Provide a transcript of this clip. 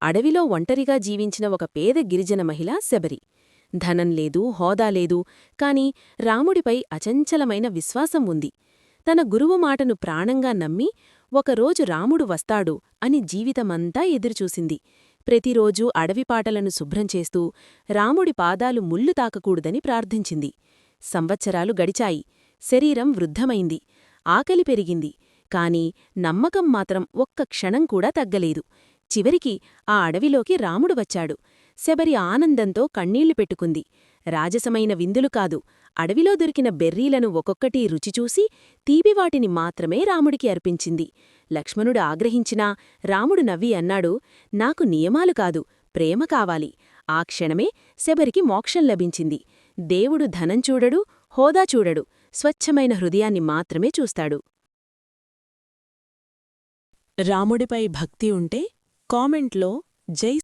అడవిలో ఒంటరిగా జీవించిన ఒక పేద గిరిజన మహిళ శబరి. ధనం లేదు, హోదా లేదు, కాని రాముడిపై అచంచలమైన విశ్వాసం ఉంది. తన గురువు మాటను ప్రాణంగా నమ్మి ఒకరోజు రాముడు వస్తాడు అని జీవితమంతా ఎదురుచూసింది. ప్రతిరోజూ అడవిపాటలను శుభ్రం చేస్తూ రాముడి పాదాలు ముళ్ళు తాకకూడదని ప్రార్థించింది. సంవత్సరాలు గడిచాయి. శరీరం వృద్ధమైంది. ఆకలి పెరిగింది. కాని నమ్మకం మాత్రం ఒక్క క్షణం కూడా తగ్గలేదు. చివరికి ఆ అడవిలోకి రాముడు వచ్చాడు. శబరి ఆనందంతో కన్నీళ్లు పెట్టుకుంది. రాజసమైన విందులు కాదు, అడవిలో దొరికిన బెర్రీలను ఒక్కొక్కటీ రుచిచూసి తీపివాటిని మాత్రమే రాముడికి అర్పించింది. లక్ష్మణుడు ఆగ్రహించినా రాముడు నవ్వి అన్నాడు, నాకు నియమాలు కాదు, ప్రేమ కావాలి. ఆ క్షణమే శబరికి మోక్షం లభించింది. దేవుడు ధనం చూడడు, హోదా చూడడు, స్వచ్ఛమైన హృదయాన్ని మాత్రమే చూస్తాడు. రాముడిపై భక్తి ఉంటే కామెంట్లో జై